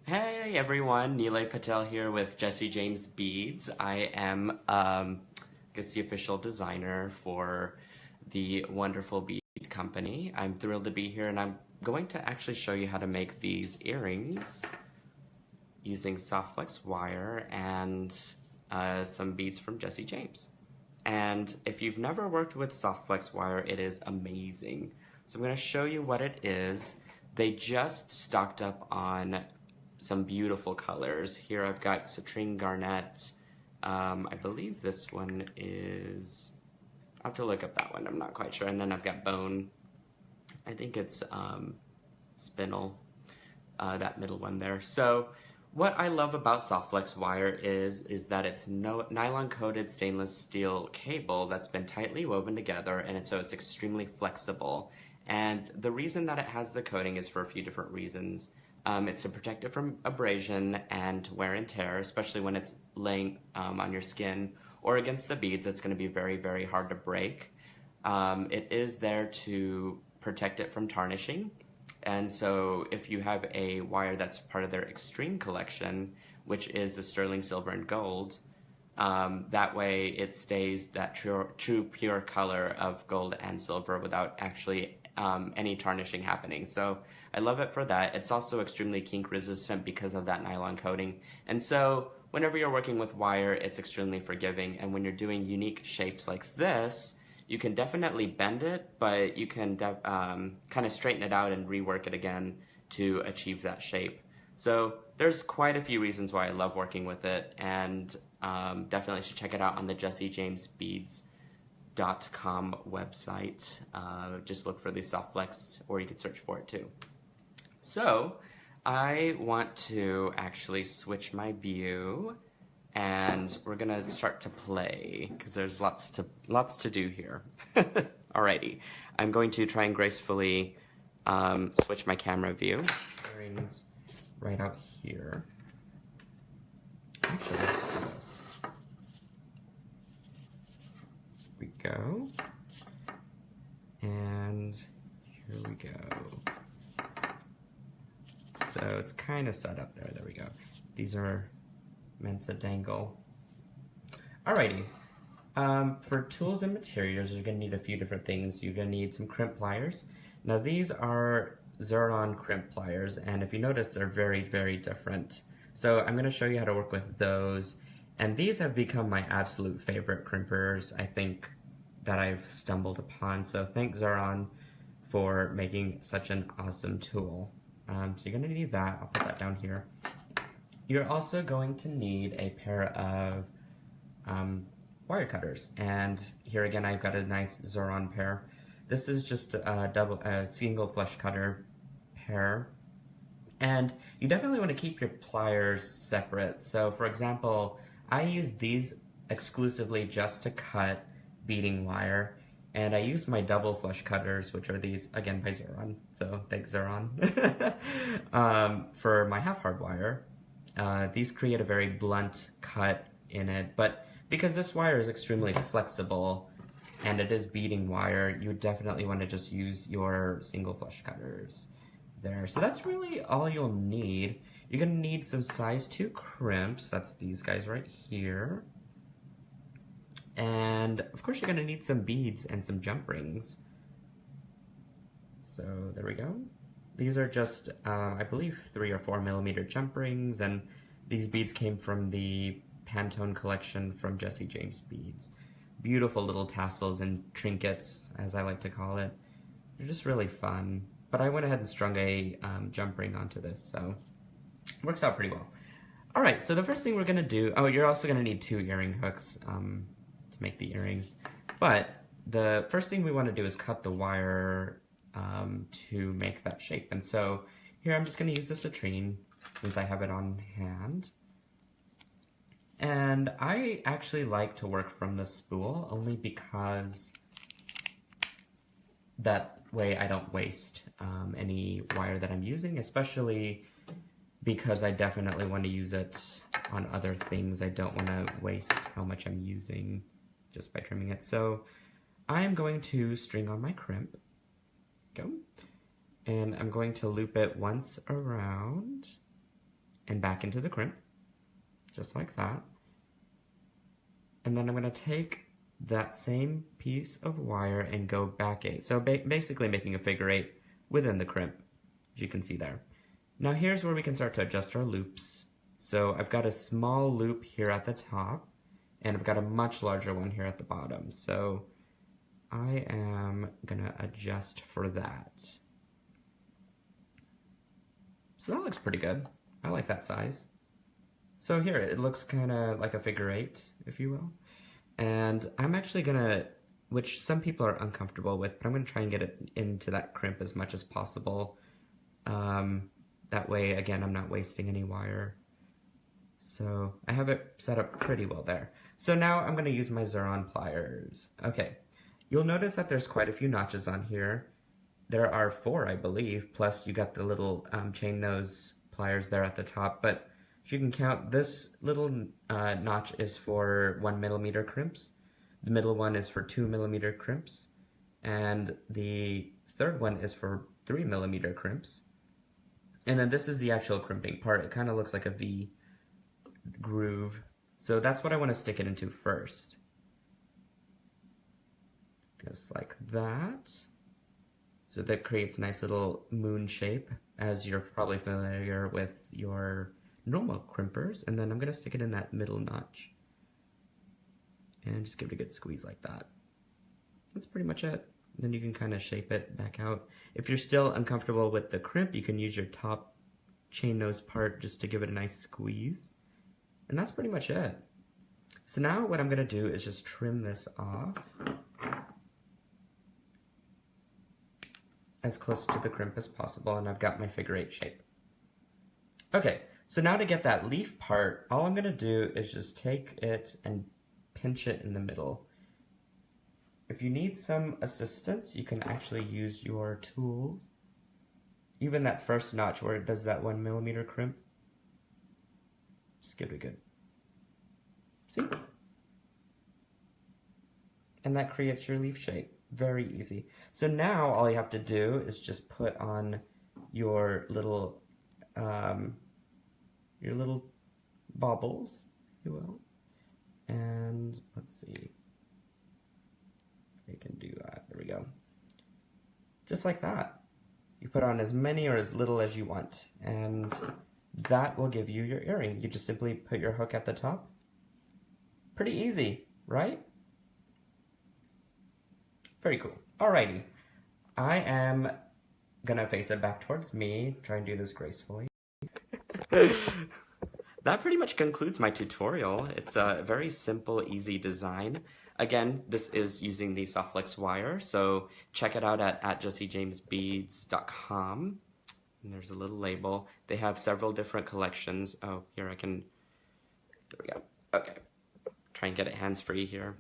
Hey everyone, Nilay Patel here with Jesse James Beads. I am, guess the official designer for the wonderful bead company. I'm thrilled to be here and I'm going to actually show you how to make these earrings using soft flex wire and some beads from Jesse James. And if you've never worked with soft flex wire, it is amazing. So I'm going to show you what it is. They just stocked up on some beautiful colors. Here I've got citrine garnet. I believe this one is, I'll have to look up that one, I'm not quite sure. And then I've got bone. I think it's spinel, that middle one there. So what I love about soft flex wire is that it's nylon coated stainless steel cable that's been tightly woven together, and so it's extremely flexible. And the reason that it has the coating is for a few different reasons. It's to protect it from abrasion and wear and tear, especially when it's laying on your skin or against the beads. It's going to be very, very hard to break. It is there to protect it from tarnishing. And so if you have a wire that's part of their extreme collection, which is the sterling silver and gold, that way it stays that true pure color of gold and silver without actually any tarnishing happening. So I love it for that. It's also extremely kink resistant because of that nylon coating. And so whenever you're working with wire, it's extremely forgiving. And when you're doing unique shapes like this, you can definitely bend it, but you can kind of straighten it out and rework it again to achieve that shape. So there's quite a few reasons why I love working with it, and definitely should check it out on the jessejamesbeads.com website. Just look for the soft flex, or you could search for it too. So I want to actually switch my view, and we're gonna start to play because there's lots to do here. Alrighty, I'm going to try and gracefully switch my camera view. Earrings right out here. Actually, let's do this. Here we go, and here we go. So it's kind of set up there. There we go. These are meant to dangle. Alrighty. For tools and materials, you're going to need a few different things. You're going to need some crimp pliers. Now these are Xuron crimp pliers, and if you notice, they're very, very different. So I'm going to show you how to work with those. And these have become my absolute favorite crimpers, I think, that I've stumbled upon. So thank Xuron for making such an awesome tool. So you're going to need that. I'll put that down here. You're also going to need a pair of wire cutters. And here again, I've got a nice Xuron pair. This is just a single flush cutter pair. And you definitely want to keep your pliers separate. So for example, I use these exclusively just to cut beading wire. And I use my double flush cutters, which are these, again, by Xuron, so thanks Xuron, for my half hard wire. These create a very blunt cut in it, but because this wire is extremely flexible and it is beading wire, you definitely want to just use your single flush cutters there. So that's really all you'll need. You're going to need some size 2 crimps, that's these guys right here. And of course you're going to need some beads and some jump rings. So there we go. These are just, I believe, 3 or 4 millimeter jump rings, and these beads came from the Pantone collection from Jesse James Beads. Beautiful little tassels and trinkets, as I like to call it. They're just really fun. But I went ahead and strung a jump ring onto this, so it works out pretty well. All right, so the first thing we're going to do, oh, you're also going to need 2 earring hooks to make the earrings. But the first thing we want to do is cut the wire to make that shape. And so here I'm just going to use the citrine since I have it on hand. And I actually like to work from the spool only because that way I don't waste any wire that I'm using, especially because I definitely want to use it on other things. I don't want to waste how much I'm using just by trimming it. So I'm going to string on my crimp. Go. And I'm going to loop it once around and back into the crimp, just like that. And then I'm going to take that same piece of wire and go back 8. So basically making a figure 8 within the crimp, as you can see there. Now here's where we can start to adjust our loops. So I've got a small loop here at the top, and I've got a much larger one here at the bottom. So I am gonna adjust for that. So that looks pretty good. I like that size. So here, it looks kind of like a figure 8, if you will. And I'm actually gonna, which some people are uncomfortable with, but I'm gonna try and get it into that crimp as much as possible. That way, again, I'm not wasting any wire. So I have it set up pretty well there. So now I'm gonna use my Xuron pliers. Okay, you'll notice that there's quite a few notches on here. There are 4, I believe, plus you got the little chain nose pliers there at the top, but as you can count, this little notch is for 1mm crimps. The middle one is for 2mm crimps. And the third one is for 3mm crimps. And then this is the actual crimping part. It kind of looks like a V groove. So that's what I want to stick it into first. Just like that. So that creates a nice little moon shape, as you're probably familiar with your normal crimpers. And then I'm going to stick it in that middle notch. And just give it a good squeeze like that. That's pretty much it. Then you can kind of shape it back out. If you're still uncomfortable with the crimp, you can use your top chain nose part just to give it a nice squeeze. And that's pretty much it. So now what I'm going to do is just trim this off as close to the crimp as possible, and I've got my figure 8 shape. Okay, so now to get that leaf part, all I'm going to do is just take it and pinch it in the middle. If you need some assistance, you can actually use your tools. Even that first notch where it does that 1mm crimp, just give it a good, see? And that creates your leaf shape. Very easy. So now all you have to do is just put on your little baubles, if you will. And let's see. We can do that. There we go. Just like that. You put on as many or as little as you want, and that will give you your earring. You just simply put your hook at the top. Pretty easy, right? Very cool. Alrighty. I am gonna face it back towards me, try and do this gracefully. That pretty much concludes my tutorial. It's a very simple, easy design. Again, this is using the Softflex wire, so check it out at jessiejamesbeads.com. And there's a little label. They have several different collections. Oh, here I can, there we go. Okay, try and get it hands-free here.